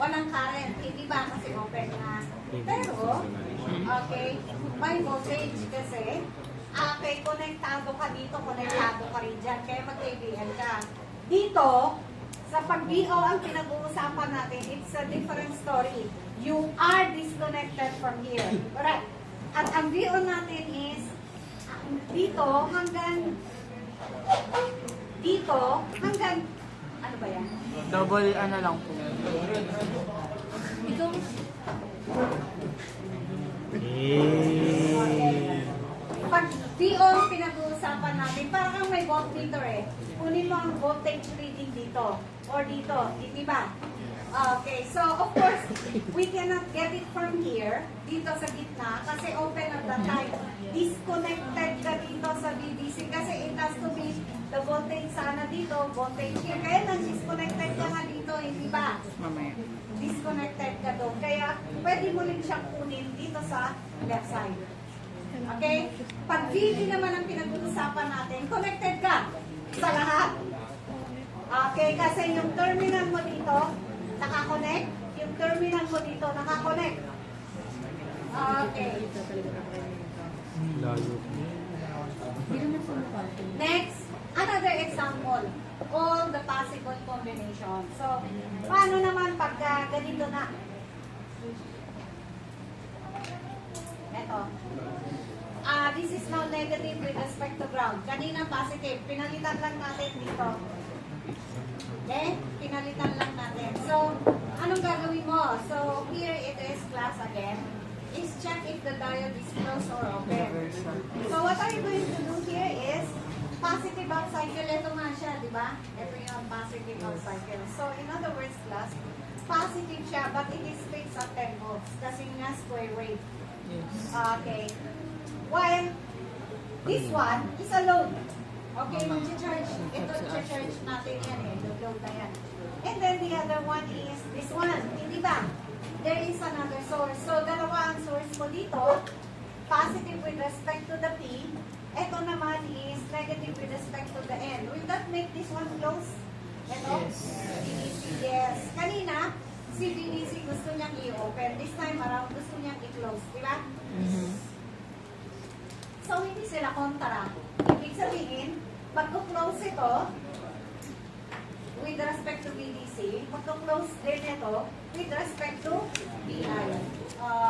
walang current. Hindi ba? Kasi open na. Pero, okay, may voltage kasi, okay, konektado ka dito, konektado ka rin dyan. Kaya mag-ABL ka. Dito, sa pag-VO ang pinag-uusapan natin, it's a different story. You are disconnected from here. Correct? At ang VO natin is dito hanggang ano ba yan? Double ano lang po. Ito. Pag VO ang pinag-uusapan natin, parang may voltmeter eh. Kunin mo ang voltage reading dito or dito, di ba? Okay, so of course, we cannot get it from here, dito sa gitna, kasi open at the time. Disconnected ka dito sa VDC kasi it has to be the voltage sana dito, voltage here. Kaya disconnected ka nga dito, hindi ba? Mamaya. Disconnected ka doon. Kaya pwede mo rin siyang kunin dito sa left side. Okay? Pag VD naman ang pinag-uusapan natin, connected ka sa lahat. Okay, kasi yung terminal mo dito, nakakonect. Yung terminal mo dito, nakakonect. Okay. Next, another example. All the possible combinations. So, paano naman pagka ganito na? Ito. This is now negative with respect to ground. Kanina positive. Pinalitan lang natin dito. Okay? Pinalitan lang natin. So, anong gagawin mo? So, here it is class again. Is check if the diode is closed or open. So, what are you going to do here is positive half cycle. Ito nga siya, di ba? Ito yung positive half cycle. So, in other words, class, positive siya, but it is fixed at 10 volts. Kasi nga square wave. Okay. While this one is a load. Okay, mag-charge. Ito, charge natin yan eh. Load na yan. And then the other one is this one. Hindi ba? There is another source. So, dalawa ang source mo dito. Positive with respect to the P. Ito naman is negative with respect to the N. Will that make this one close? Ito? VDC, yes. Kanina, si VDC gusto niyang i-open. This time around, gusto niyang i-close. Diba? So, hindi sila kontra. Ibig sabihin, magko-close ito with respect to VDC, magko-close din ito with respect to VI.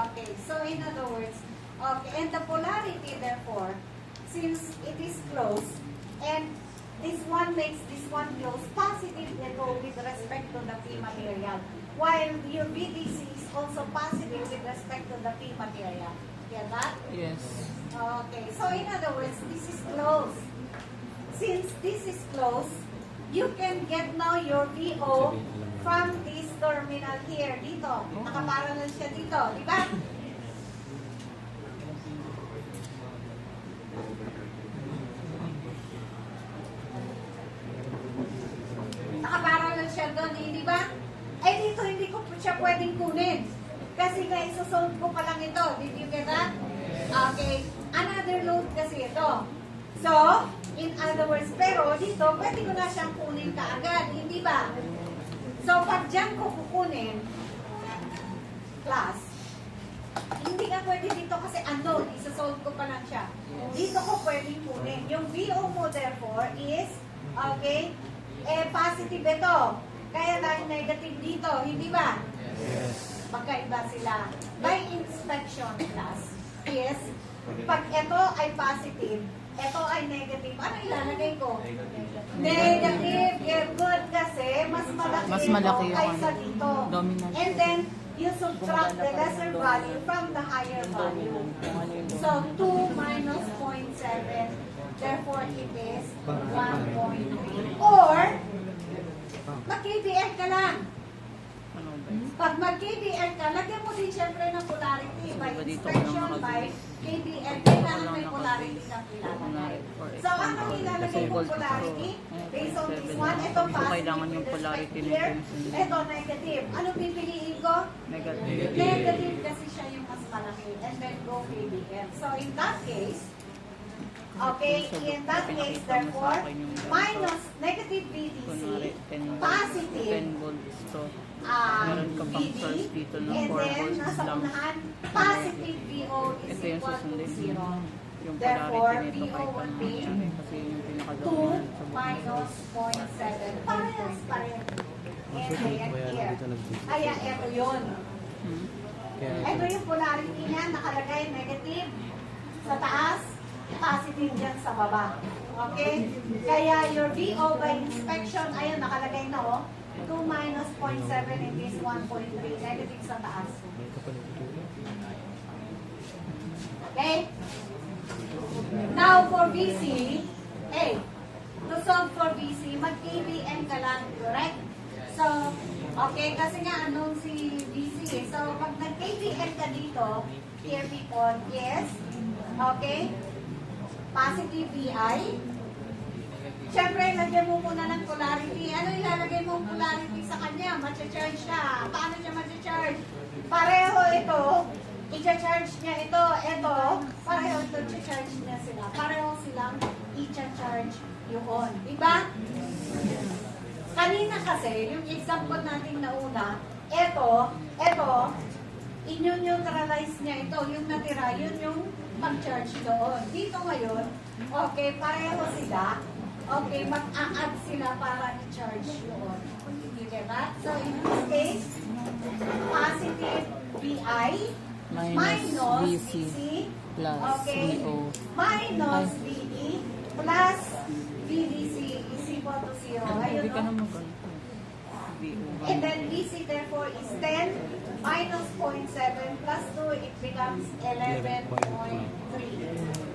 Okay, so in other words, okay, and the polarity therefore, since it is close, and this one makes this one close, positive ito with respect to the P material, while your VDC is also positive with respect to the P material. Get that? Yes. Okay, so in other words, this is close. Since this is close, you can get now your VO from this terminal here, dito. Nakaparallel siya dito, di ba? Nakaparallel siya doon, di ba? Eh dito, hindi ko siya pwedeng kunin. Kasi nga, isosolve ko pa lang ito. Did you get that? Okay. Another load kasi ito. So, in other words, pero dito, pwede ko na siyang kunin kaagad. Hindi ba? So, pag dyan ko kukunin, class, hindi nga pwede dito kasi unknown. Isosolve ko pa lang siya. Dito ko pwedeng kunin. Yung VO mo, therefore, is, okay, positive ito. Kaya dahil negative dito. Hindi ba? Yes. Magkaiba sila. By inspection, class, is, pag ito ay positive, ito ay negative, ano ilalagay ko? Negative. Yeah, good kasi mas malaki ito kaysa dito. Dominant. And then, you subtract the lesser value from the higher value. So, 2 minus 0.7, therefore it is 1.3. Or, mag-KBL ka lang. Pag mag-KBL ka, lagyan mo din syempre ng polarity by inspection, by KBL. Kailangan may polarity kang ilalagay. So, ang ilalagay mo polarity, based on this one, ito positive with respect here, ito negative. Ano pipiliin ko? Negative. Negative kasi siya yung mas malaki. And then go KBL. So, in that case, Okay, in that case, therefore, minus negative Kunwari, VDC, 10 positive volts to. ah, Meron ka pang VD, source dito ng and 4 then volts nasa lang. unahan, positive VO is Ito yung equal to susundin. 0. Yung Therefore, polarity nito VO kay would be kasi yun yung 2 pinaka-dominant sa buong minus 0.7. Parehas pa rin. And ayan here. Kaya ito yun. Hmm? Ito yung polarity niya, nakalagay negative sa taas, positive dyan sa baba. Okay? Kaya your VO by inspection, ayun, nakalagay na oh. 2 minus 0.7 and this 1.3, negative sa taas. Okay? Now for VC, hey, to solve for VC, mag-KVM ka lang, correct? So, okay, kasi nga anong si VC eh. So, pag nag-KVM ka dito, here people, yes, okay, positive VI. Siyempre, lagyan mo muna ng polarity. Ano ilalagay mo polarity sa kanya? Matcha-charge siya. Paano siya matcha-charge? Pareho ito. I-charge niya ito. Ito. Pareho ito. I-charge niya sila. Pareho silang i-charge yun. Diba? Kanina kasi, yung example natin na una, ito, in-neutralize niya ito. Yung natira, yun yung mag-charge doon. Dito ngayon, okay, pareho sila. Okay, mag-a-add sila para i-charge yun. You get that? So, in this case, positive VI minus VC VC, plus okay, VO. minus VD plus VDC is equal to 0. Ayun, Hindi ka na no? mag-ano. VO. And then VC therefore is 10 minus 0.7 plus 2, it becomes 11.3.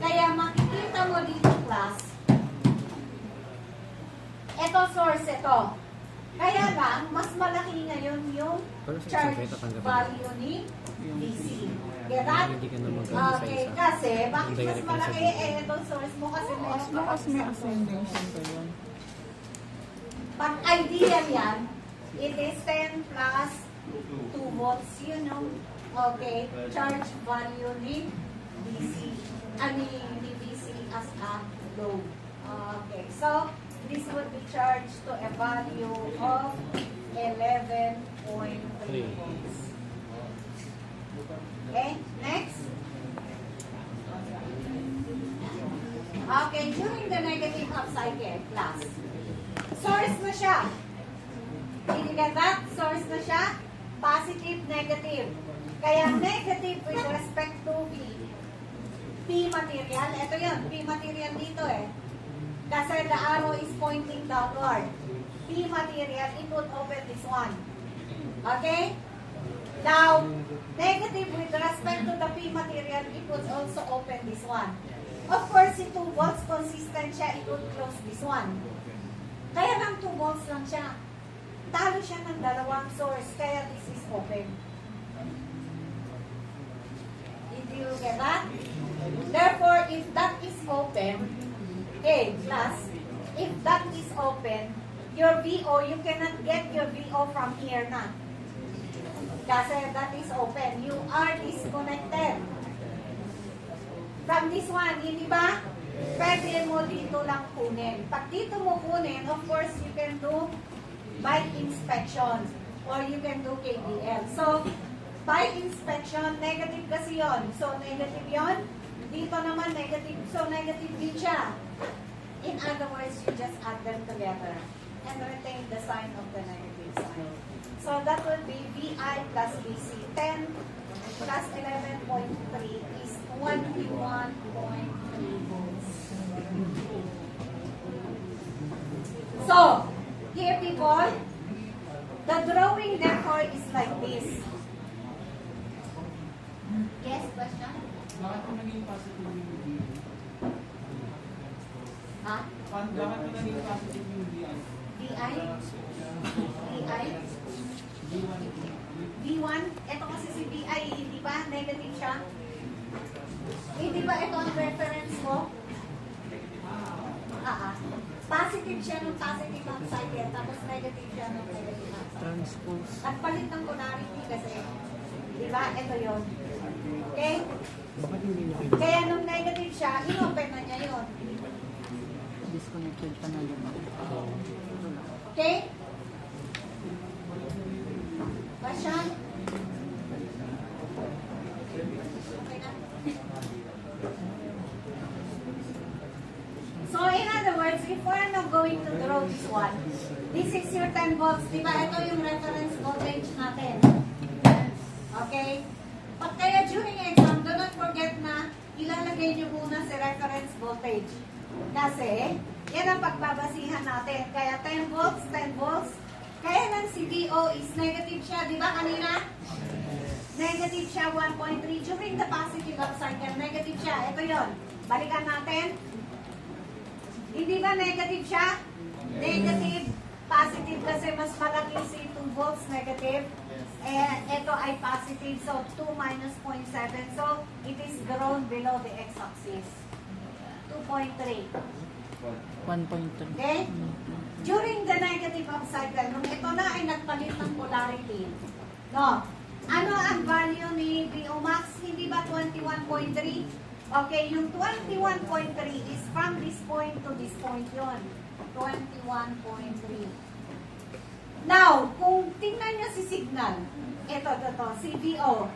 Kaya makikita mo dito class, ito source ito. Kaya lang, mas malaki ngayon yung charge value ni DC. Get that? Okay, kasi bakit mas malaki? Eh, itong source mo kasi As long as may ascending ko yun. pag ideal yan, it is 10 plus 2 volts, you know. Okay, charge value ni DC. Ni DC as a load. Okay, so this would be charged to a value of 11.3 volts. Okay, next. Okay, during the negative half cycle class, source na siya. Did you get that? Source na siya. Positive, negative. Kaya negative with respect to P material. Ito yun, P material dito eh. Kasi the arrow is pointing downward. P material, it would open this one. Okay? Now, negative with respect to the P material, it would also open this one. Of course, si 2 volts consistent siya, it would close this one. Kaya ng 2 volts lang siya. Talo siya ng dalawang source, kaya this is open. Did you get that? Therefore, if that is open, okay, plus, if that is open, your VO, you cannot get your VO from here na. Kasi that is open. You are disconnected. From this one, hindi ba? Pwede mo dito lang kunin. Pag dito mo kunin, of course, you can do by inspection or you can do KVL. So, by inspection, negative kasi yon. So, negative yon. Dito naman negative. So, negative din siya. In other words, you just add them together and retain the sign of the negative sign. So, that would be VI plus VC. 10 plus 11.3 is 21.3 volts. So, here people, the drawing therefore is like this. Yes, question? Bakit mo naging positive yung VI? Ha? Bakit mo naging positive yung VI? VI? VI? V1? Ito kasi si VI, hindi ba? Negative siya? Hindi ba ito ang reference mo? Positive positive siya ng positive outside here, tapos negative siya ng negative outside. Transpose. Nagpalit ng polarity kasi. Di ba? Ito yun. Okay? Kaya nung negative siya, inopen na niya yun. Disconnected pa na yun. Okay? Basyan? Okay na? So, in other words, if we're not going to draw this one, this is your 10 volts. Diba? Ito yung reference voltage natin. Okay? At kaya during exam, do not forget na ilalagay nyo muna si reference voltage. Kasi, yan ang pagbabasihan natin. Kaya 10 volts, 10 volts. Kaya ng CVO is negative siya. Di ba kanina? Negative siya, 1.3. During the positive up cycle, negative siya. Ito yon. Balikan natin. Hindi ba negative siya? Negative, positive kasi mas malaki si 2 volts negative. Ito ay positive, so 2 minus 0.7. So, it is drawn below the x-axis. 2.3. 1.3. Okay? During the negative up cycle, nung ito na ay nagpalit ng polarity, no? Ano ang value ni VO max? Hindi ba 21.3? Okay, yung 21.3 is from this point to this point yon. 21.3. Now, kung tingnan nyo si signal, ito, si VO.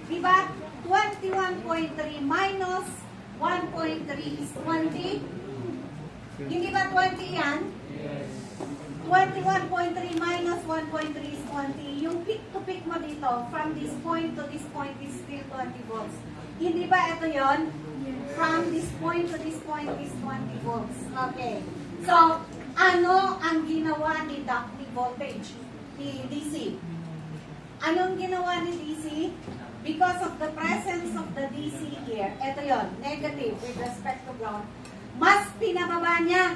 Diba? 21.3 minus 1.3 is 20. Hindi ba 20 yan? 21.3 minus 1.3 is 20. Yung peak to peak mo dito, from this point to this point is still 20 volts. Hindi ba ito yon? From this point to this point is 20 volts. Okay. So, ano ang ginawa ni voltage? Ni DC? Anong ginawa ni DC? Because of the presence of the DC here, ito yon, negative with respect to ground, mas pinababa niya.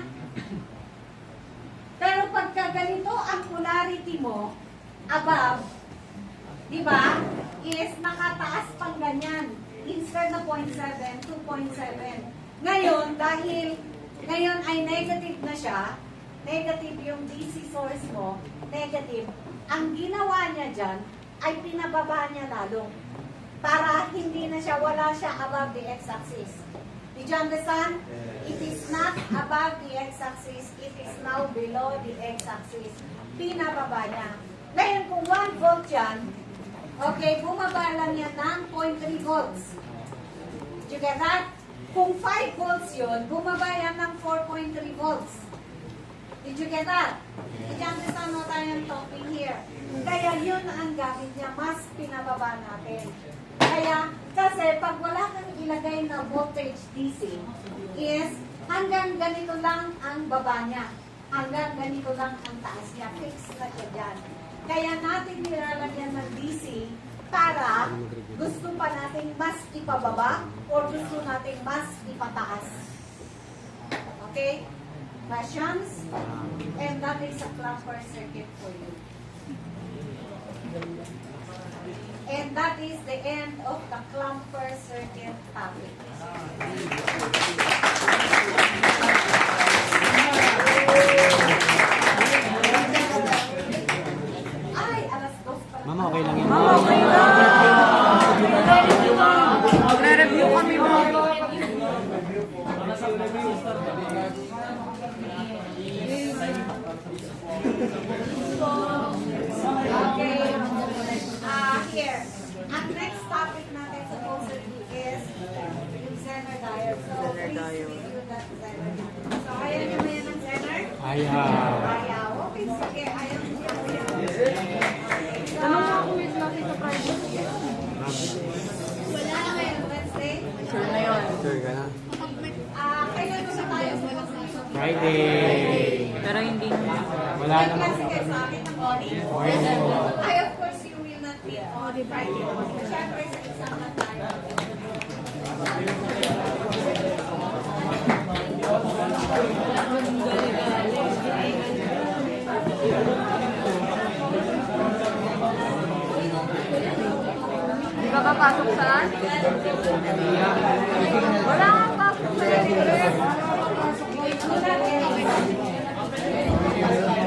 Pero pagka ganito ang polarity mo, above, di ba, is nakataas pang ganyan. Instead na 0.7, 2.7. Ngayon, dahil ngayon ay negative na siya, negative yung DC source mo, negative, ang ginawa niya dyan, ay pinababa niya lalo. Para hindi na siya, wala siya above the x-axis. Did you understand? It is not above the x-axis, it is now below the x-axis. Pinababa niya. Ngayon, kung 1 volt yan, okay, bumaba lang yan ng 0.3 volts. Did you get that? Kung 5 volts yun, bumaba yan ng 4.3 volts. Did you get that? Did you understand what I am talking here? Kaya yun ang gamit niya, mas pinababa natin. Kaya, kasi pag wala kang ilagay na voltage DC, is hanggang ganito lang ang baba niya. Hanggang ganito lang ang taas niya. Fix na siya dyan. Kaya natin nilalagyan ng DC para gusto pa natin mas ipababa or gusto natin mas ipataas. Okay? Questions? And that is a Clapper circuit for you. And that is the end of the Clapper circuit topic. Ay, alas 2 pa. Mama, okay lang yan. Mama, okay lang. Magre-review kami mo. Okay. Here. Ang next topic natin supposedly is yung Zener diode. So, please review that Zener diode. So, ayaw niyo ba yan ng Zener? Ayaw. Ayaw. Okay, sige. Ayaw niyo yan. Anong makulit natin sa private? Wala na ngayon, Wednesday. Sure na yun. Sure ka na? Kailan na tayo sa Friday. Pero hindi Wala May naman. klase kayo sa akin ng morning? Ay, of course, you will not be on Friday. Siyempre, sa exam na tayo. Di ka papasok saan? Wala kang pasok sa Pascal.